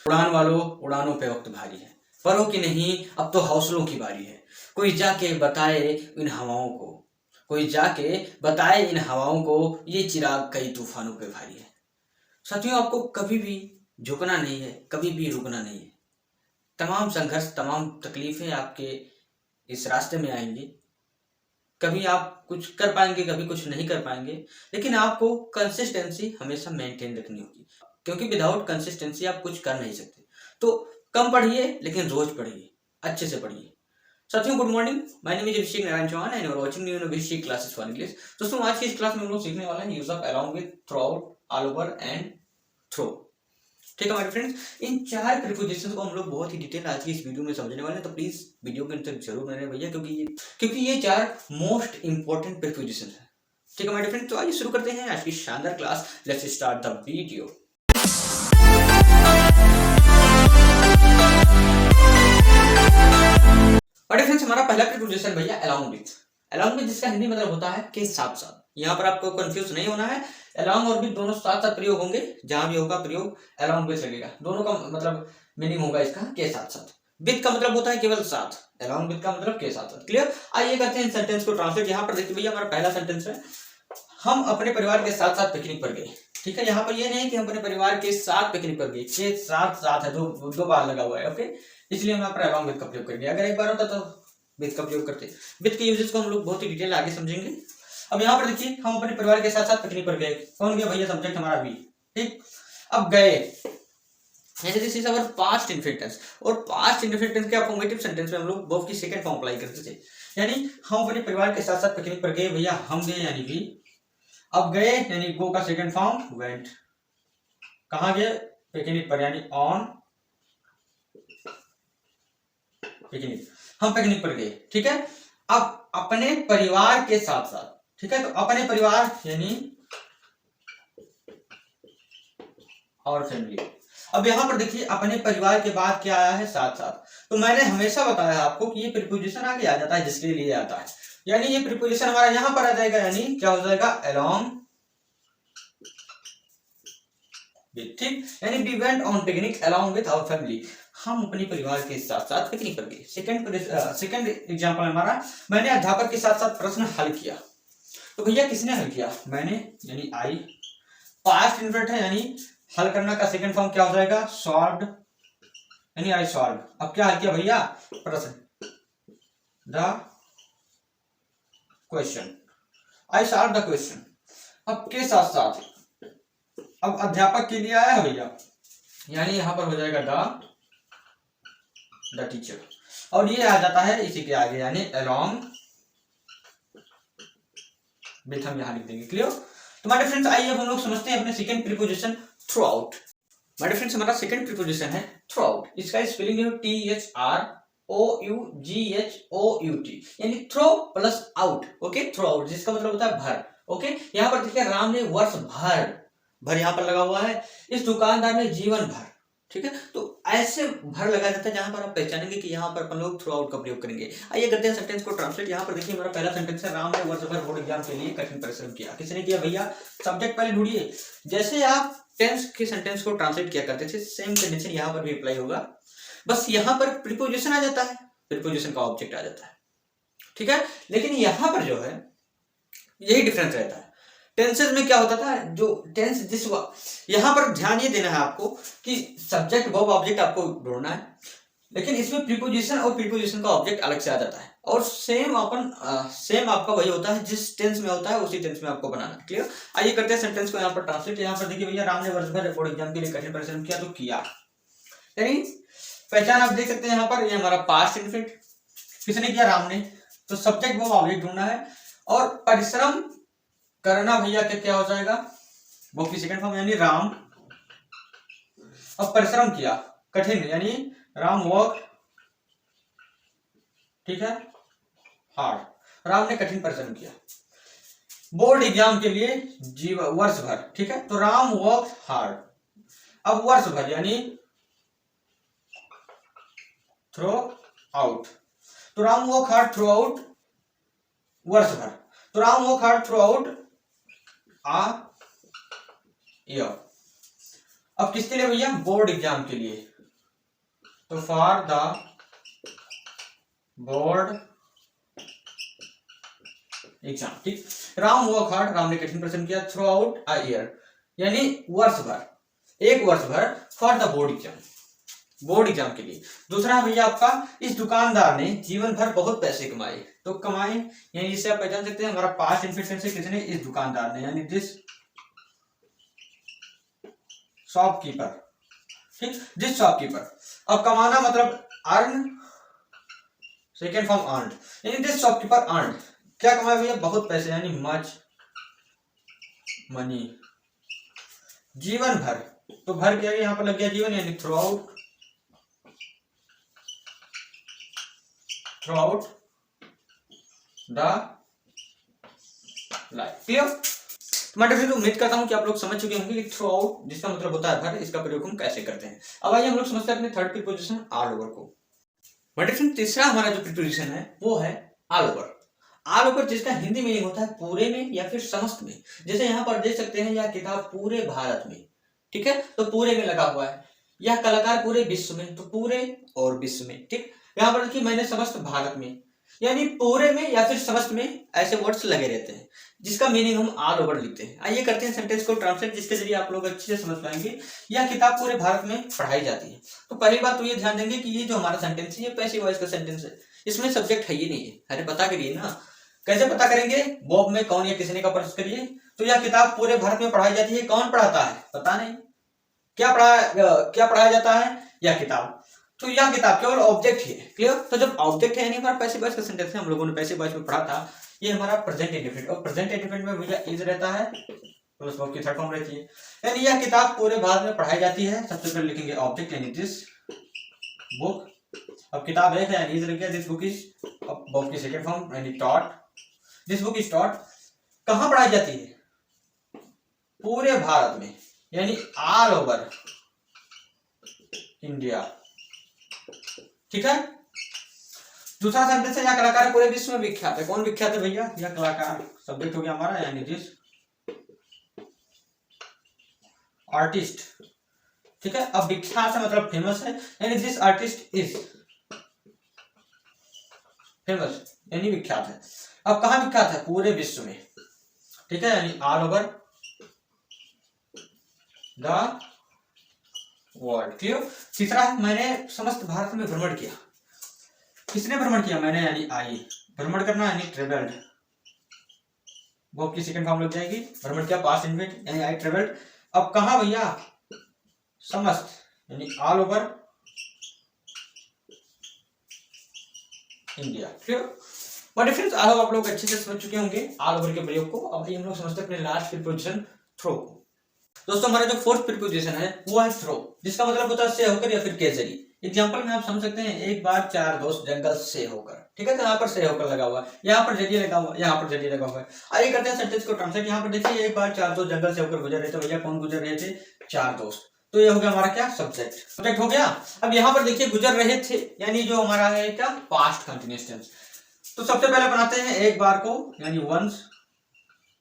उड़ान वालों उड़ानों पे वक्त भारी है, परों की नहीं अब तो हौसलों की बारी है। कोई जाके बताए इन हवाओं को, कोई जाके बताए इन हवाओं को, ये चिराग कई तूफानों पे भारी है। साथियों, आपको कभी भी झुकना नहीं है, कभी भी रुकना नहीं है। तमाम संघर्ष, तमाम तकलीफें आपके इस रास्ते में आएंगी। कभी आप कुछ कर पाएंगे, कभी कुछ नहीं कर पाएंगे, लेकिन आपको कंसिस्टेंसी हमेशा मेंटेन रखनी होगी, क्योंकि विदाउट कंसिस्टेंसी आप कुछ कर नहीं सकते। तो कम पढ़िए, लेकिन रोज पढ़िए, अच्छे से पढ़िए। साथियों, good morning, my name is Abhishek Narayan Chauhan and you are watching New Abhishek Classes for English. दोस्तों, आज की इस क्लास में हम लोग सीखने वाले हैं use of along with, throughout, all over and through. ठीक है हमारे फ्रेंड्स, इन 4 प्रीपोजिशन को हम लोग बहुत ही डिटेल आज की इस वीडियो में समझने वाले हैं, तो प्लीज वीडियो के अंत तक जरूर बने रहे भैया, क्योंकि ये 4 मोस्ट इंपॉर्टेंट प्रीपोजिशन है। ठीक है हमारे फ्रेंड्स, तो आइए शुरू करते हैं आज की शानदार class. Let's start the video. और फ्रेंड्स, हमारा पहला प्रीपोजिशन भैया अलोंग विथ। अलोंग विथ जिसका हिंदी मतलब होता है के साथ साथ। यहाँ पर आपको कंफ्यूज नहीं होना है, अलोंग और विथ दोनों साथ साथ प्रयोग होंगे। जहां भी होगा प्रयोग अलोंग विथ लगेगा, दोनों का मतलब मीनिंग होगा इसका के साथ साथ। विथ का मतलब होता है केवल साथ, अलोंग विथ का मतलब के साथ साथ। क्लियर? आइए करते हैं सेंटेंस को ट्रांसलेट। यहाँ पर देखिए भैया, हमारा पहला सेंटेंस है, हम अपने परिवार के साथ साथ पिकनिक पर गए। ठीक है, यहाँ पर ये नहीं कि हम अपने परिवार के साथ पिकनिक पर गए, के साथ साथ है, दो बार लगा हुआ है। ओके, इसलिए हम यहाँ पर अलोंग विथ का प्रयोग करेंगे। अगर एक बार होता तो विथ का प्रयोग करते। विथ के यूजेस को हम लोग बहुत ही डिटेल आगे समझेंगे। अब यहाँ पर देखिए, हम अपने परिवार के साथ साथ पिकनिक पर गए। कौन गया भैया? सब्जेक्ट हमारा बी। ठीक, अब गए, this is our past infinite, और पास्ट इनफिनिट के अफर्मेटिव सेंटेंस में हम लोग वर्ब की सेकंड फॉर्म अप्लाई करते थे। यानी हम अपने परिवार के साथ साथ पिकनिक पर गए, भैया हम गए यानी बी। अब गए यानी गो का सेकंड फॉर्म वेंट। कहां गए? पिकनिक पर, यानी ऑन पिकनिक, हम पिकनिक पर गए। ठीक है, अब अपने परिवार के साथ साथ। ठीक है, तो अपने परिवार यानी और फैमिली। अब यहां पर देखिए, अपने परिवार के बाद क्या आया है? साथ साथ। तो मैंने हमेशा बताया आपको कि ये प्रीपोजिशन आगे आ जाता है जिसके लिए आता है, यानी ये प्रीपोजिशन हमारा यहां पर आ जाएगा, यानी क्या हो जाएगा? Along with. ठीक, यानी we went on picnic along with our family. हम अपने परिवार के साथ साथ पिकनिक पर गए। सेकंड एग्जांपल हमारा, मैंने अध्यापक के साथ साथ प्रश्न हल किया। तो भैया किसने हल किया? मैंने, यानी आई। पास्ट इनफिनिट है, यानी हल करना का सेकंड फॉर्म क्या हो जाएगा? सॉल्व्ड, यानी आई सॉल्व। अब क्या हल किया भैया? प्रश्न, the question, I solve the question. अब के साथ साथ, अब अध्यापक के लिए आया है भैया, यानी यहां पर हो जाएगा द टीचर, और ये आ जाता है इसी के आगे, यानी अलोंग विथ हम यहां लिख देंगे। क्लियर? तो माय फ्रेंड्स, आइए अब हम लोग समझते हैं अपने second preposition throughout. My friends, हमारा सेकंड प्रीपोजिशन है थ्रू आउट। इसका स्पेलिंग है THROUGHOUT, यानी through plus out. Okay, throughout जिसका मतलब होता है भर। ओके, यहाँ पर देखिए, राम ने वर्ष भर यहाँ पर लगा हुआ है, इस दुकानदार ने जीवन भर। ठीक है, तो ऐसे भर लगा जाता है जहां पर आप पहचानेंगे कि यहाँ पर अपन लोग थ्रू आउट का प्रयोग करेंगे। आइए करते हैं सेंटेंस को ट्रांसलेट। यहाँ पर देखिए, हमारा पहला सेंटेंस है, राम ने वर्ष भर बोर्ड एग्जाम के लिए कठिन परिश्रम किया। किसने किया भैया? सब्जेक्ट पहले ढूंढिए। जैसे आप टेंस के सेंटेंस को ट्रांसलेट किया करते थे, सेम कंडीशन यहाँ पर भी अप्लाई होगा, बस यहाँ पर प्रीपोजिशन आ जाता है, प्रीपोजिशन का ऑब्जेक्ट आ जाता है। ठीक है, लेकिन यहाँ पर जो है यही डिफरेंस रहता है। टेंसेस में क्या होता था, जो टेंस जिस यहाँ पर ध्यान ये देना है आपको कि सब्जेक्ट वर्ब ऑब्जेक्ट आपको ढूंढना है, लेकिन इसमें प्रीपोजिशन और प्रीपोजिशन का ऑब्जेक्ट अलग से आ जाता है, और सेम आपका वही होता है, जिस टेंस में होता है उसी टेंस में आपको बनाना है। क्लियर? आइए करते हैं सेंटेंस को यहाँ पर ट्रांसलेट। यहाँ पर देखिए भैया, राम ने वर्ष भर बोर्ड एग्जाम के लिए कठिन परिश्रम किया, तो किया, यानी पहचान आप देख सकते हैं यहाँ पर, ये हमारा पास्ट इनफिनिट। किसने किया? राम ने। तो सब्जेक्ट वर्ब ऑब्जेक्ट ढूंढना है, और परिश्रम करना भैया क्या हो जाएगा? वो की सेकंड फॉर्म, यानी राम। अब परिश्रम किया, कठिन, यानी राम वर्क। ठीक है, हार्ड, राम ने कठिन परिश्रम किया बोर्ड एग्जाम के लिए वर्ष भर। ठीक है, तो राम वर्क हार्ड। अब वर्ष भर यानी थ्रू आउट, तो Ram work hard throughout वर्ष भर, तो Ram work hard throughout a year. अब किसके लिए भैया? बोर्ड एग्जाम के लिए। तो फॉर द बोर्ड एग्जाम, ठीक। राम वर्क हार्ड, राम ने कठिन परिश्रम किया थ्रू आउट अ ईयर, यानी वर्ष भर, एक वर्ष भर, for the board exam, board exam के लिए। दूसरा भैया आपका, इस दुकानदार ने जीवन भर बहुत पैसे कमाए, तो कमाए यानी इसे आप पहचान सकते हैं हमारा पास्ट इन्फिनिट से, किसने, इस दुकानदार ने, यानी दिस शॉपकीपर, ठीक, दिस शॉपकीपर। अब कमाना मतलब अर्न, सेकेंड फॉर्म अर्न, यानी दिस शॉपकीपर अर्न, क्या कमाया भैया, बहुत पैसे, यानी मच मनी, जीवन भर, तो भर क्या यहाँ पर लग गया जीवन, यानी through out the life. Clear? मैं तो उम्मीद करता हूं कि आप लोग समझ चुके होंगे कि थ्रू आउट जिसका मतलब होता है भर, इसका प्रयोग हम कैसे करते हैं। अब आइए हम लोग समझते हैं अपने थर्ड प्रीपोजिशन ऑल ओवर को। मेडिसिन तीसरा हमारा जो प्रीपोजिशन है वो है ऑल ओवर। ऑल ओवर जिसका हिंदी मीनिंग होता है पूरे में या फिर समस्त में। जैसे यहाँ पर देख सकते हैं यह किताब पूरे भारत में, ठीक है, तो पूरे में लगा हुआ है। यह कलाकार पूरे विश्व में, तो पूरे और विश्व में, ठीक। यहाँ पर देखिए मैंने समस्त भारत में, यानी पूरे में या फिर समस्त में, ऐसे वर्ड्स लगे रहते हैं जिसका मीनिंग हम ऑल ओवर लिखते हैं। आइए करते हैं सेंटेंस को ट्रांसलेट, जिसके जरिए आप लोग अच्छे से समझ पाएंगे। यह किताब पूरे भारत में पढ़ाई जाती है। तो पहली बात तो ये ध्यान देंगे कि ये जो हमारा सेंटेंस है ये पैसिव वॉइस का सेंटेंस है, इसमें सब्जेक्ट है ही नहीं है। अरे पता करिए ना, कैसे पता करेंगे, बॉब में कौन या किसने का प्रश्न करिए। तो यह किताब पूरे भारत में पढ़ाई जाती है, कौन पढ़ाता है पता नहीं, क्या पढ़ाया जाता है, यह किताब। तो यह किताब केवल ऑब्जेक्ट ही है। क्लियर? तो जब ऑब्जेक्ट है यानी हमारा पैसिव वॉइस का सेंटेंस है, हम लोगों ने पैसिव वॉइस में पढ़ा था, ये हमारा प्रेजेंट इंडेफिनिट, और प्रेजेंट इंडेफिनिट में भैया इज रहता है, तो उस वर्ब की थर्ड फॉर्म रहती है। यानी यह किताब पूरे भारत में पढ़ाई जाती है, सबसे पहले लिखेंगे ऑब्जेक्ट यानी दिस बुक। अब किताब एक है यानी इज लग गया, दिस बुक इज, अब वर्ब की सेकंड फॉर्म यानी taught, this book is taught. कहां पढ़ाई जाती है, पूरे भारत में, यानी ऑल ओवर इंडिया, ठीक है। दूसरा सेंटेंस है, यह कलाकार पूरे विश्व में विख्यात है। कौन विख्यात है भैया, यह कलाकार, सब्जेक्ट हो गया हमारा, यानी दिस आर्टिस्ट, ठीक है। अब विख्यात है मतलब फेमस है, यानी दिस आर्टिस्ट इज फेमस, यानी विख्यात है। अब कहां विख्यात है, पूरे विश्व में, ठीक है, यानी all over the world. Clear? तीसरा है, मैंने समस्त भारत में भ्रमण किया। किसने भ्रमण किया, मैंने यानी आई, भ्रमण करना यानी ट्रेवल्ड, वो की सेकंड फॉर्म लग जाएगी, भ्रमण किया पास्ट इंडेफिनिट यानी आई ट्रेवल्ड। अब कहां भैया, समस्त यानी all over India. Clear? But friends I hope आप लोग अच्छे से समझ चुके होंगे ऑल ओवर के प्रयोग को। अब हम लोग समझते हैं अपने लास्ट प्रीपोजिशन थ्रो को। दोस्तों हमारा जो फोर्थ प्रीपोजिशन है वो है थ्रो, जिसका मतलब होता है से होकर या फिर के जरिए। एग्जांपल में आप समझ सकते हैं, एक बार चार दोस्त जंगल से होकर, ठीक है, तो यहाँ पर से होकर लगा हुआ है, यहाँ पर जरिए लगा हुआ है, यहाँ पर जरिए लगा हुआ है। आइए करते हैं सेंटेंस को ट्रांसलेट। यहाँ पर देखिए, एक बार चार दोस्त जंगल से होकर गुजर रहे थे। भैया कौन गुजर रहे थे, चार दोस्त, तो ये हो गया हमारा क्या, सब्जेक्ट, सब्जेक्ट हो गया। अब यहाँ पर देखिए गुजर रहे थे, यानी जो हमारा है क्या, पास्ट कंटिन्यूअस टेंस। तो सबसे पहले बनाते हैं एक बार को, यानी वंस,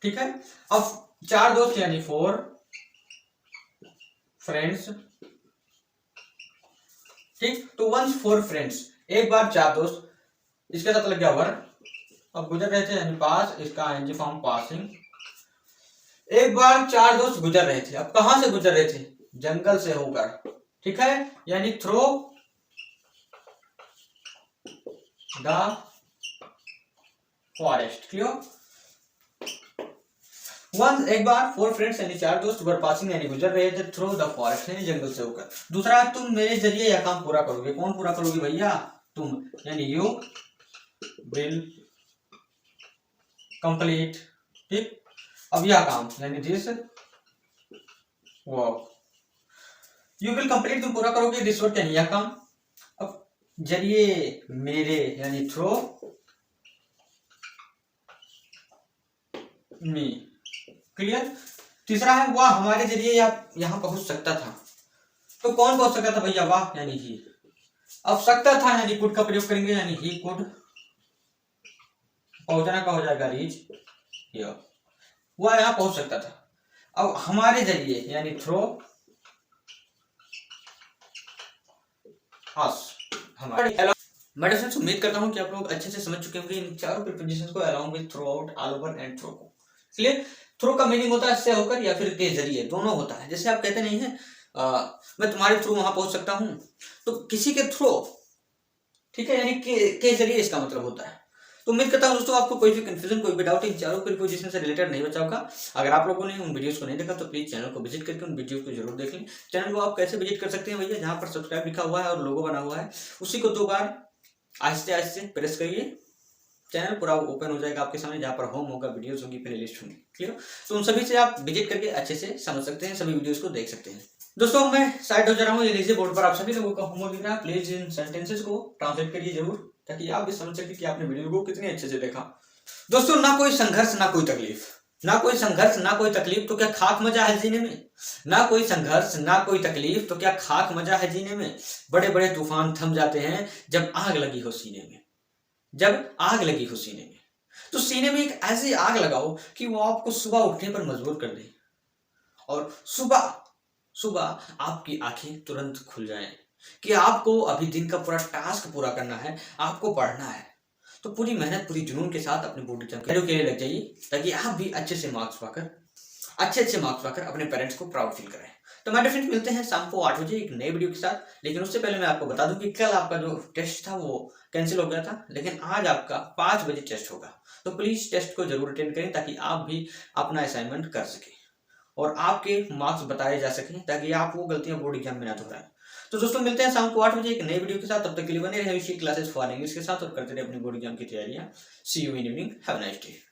ठीक है। अब चार दोस्त यानी फोर फ्रेंड्स, ठीक, तो वंस फोर फ्रेंड्स, एक बार चार दोस्त, इसके साथ लग गया वर। अब गुजर रहे थे यानी पास, इसका एनजी फॉर्म पासिंग। एक बार चार दोस्त गुजर रहे थे। अब कहां से गुजर रहे थे, जंगल से होकर, ठीक है, यानी through the forest. Clear? One, एक बार, फोर फ्रेंड्स यानी चार दोस्त, वर पासिंग यानी गुजर रहे थे, थ्रू द फॉरेस्ट यानी जंगल से होकर। दूसरा, तुम मेरे जरिए यह काम पूरा करोगे। कौन पूरा करोगे भैया, तुम, यानी यू विल कंप्लीट, ठीक। अब यह काम यानी this work, you will complete, तुम पूरा करोगे, दिस वर्क यानी यह काम। अब जरिए मेरे यानी थ्रो मी। क्लियर? तीसरा है, वह हमारे जरिए यहां पहुंच सकता था। तो कौन पहुंच सकता था भैया, वाह यानी ही। अब सकता था यानी कुड का प्रयोग करेंगे, यानी ही कुड, पहुंचना का हो जाएगा रीच हियर, वह यहां पहुंच सकता था। अब हमारे जरिए यानी थ्रो आस हमारे। मैं फ्रेंड्स उम्मीद करता हूँ कि आप लोग अच्छे से समझ चुके होंगे इन चारों प्रीपोजिशंस को along with, throughout, all over and through को। इसलिए थ्रू का मीनिंग होता है से होकर या फिर के जरिए, दोनों होता है। जैसे आप कहते नहीं है मैं तुम्हारे थ्रू वहां पहुंच सकता हूँ, तो किसी के थ्रू, ठीक है, यानी के जरिए इसका मतलब होता है। तो उम्मीद करता हूँ दोस्तों आपको कोई भी कंफ्यूजन, कोई भी डाउट इन चारों प्रीपोजिशन से रिलेटेड नहीं बचा होगा। अगर आप लोगों ने उन वीडियोस को नहीं देखा तो प्लीज चैनल को विजिट करके उन वीडियोस को जरूर देख लें। चैनल को आप कैसे विजिट कर सकते हैं भैया, जहाँ पर सब्सक्राइब लिखा हुआ है और लोगो बना हुआ है, उसी को 2 बार आहिस्ते आहिस्ते प्रेस करिए, चैनल पूरा ओपन हो जाएगा आपके सामने, जहाँ पर होम होगा, वीडियोस होगी, प्लेलिस्ट होगी, क्लियर। तो उन सभी से आप विजिट करके अच्छे से समझ सकते हैं, सभी वीडियोस को देख सकते हैं। दोस्तों मैं साइड हो जा रहा हूँ, ये लीजिए बोर्ड पर आप सभी लोगों का होमवर्क दिख रहा है। प्लीज इन सेंटेंसेस को ट्रांसलेट करिए जरूर, ताकि आप भी समझ सके कि आपने वीडियो को कितने अच्छे से देखा। दोस्तों ना कोई संघर्ष ना कोई तकलीफ, ना कोई संघर्ष ना कोई तकलीफ, तो क्या खाक मजा है जीने में। ना कोई संघर्ष ना कोई तकलीफ, तो क्या खाक मजा है जीने में। बड़े बड़े तूफान थम जाते हैं जब आग लगी हो सीने में, जब आग लगी हो सीने में। तो सीने में एक ऐसी आग लगाओ कि वो आपको सुबह उठने पर मजबूर कर दे, और सुबह सुबह आपकी आंखें तुरंत खुल जाएं कि आपको अभी दिन का पूरा टास्क पूरा करना है, आपको पढ़ना है। तो पूरी मेहनत, पूरी जुनून के साथ अपने बोर्ड एग्जाम के लिए लग जाइए, ताकि आप भी अच्छे अच्छे मार्क्स पाकर अपने पेरेंट्स को प्राउड फील कराएं। तो मेरे फ्रेंड्स मिलते हैं शाम को 8 बजे एक नए वीडियो के साथ। लेकिन उससे पहले मैं आपको बता दूं कि कल आपका जो टेस्ट था वो कैंसिल हो गया था, लेकिन आज आपका 5 बजे टेस्ट होगा। तो प्लीज टेस्ट को जरूर अटेंड करें, ताकि आप भी अपना असाइनमेंट कर सकें और आपके मार्क्स बताए जा सकें, ताकि आप वो गलतियां बोर्ड एग्जाम में ना दोहराएं। तो दोस्तों मिलते हैं शाम को 8 बजे एक नए वीडियो के साथ। तब तक के लिए बने रहे क्लासेस फॉर इंग्लिश के साथ और करते रहे अपनी बोर्ड एग्जाम की तैयारियां। See you in evening, have a nice day.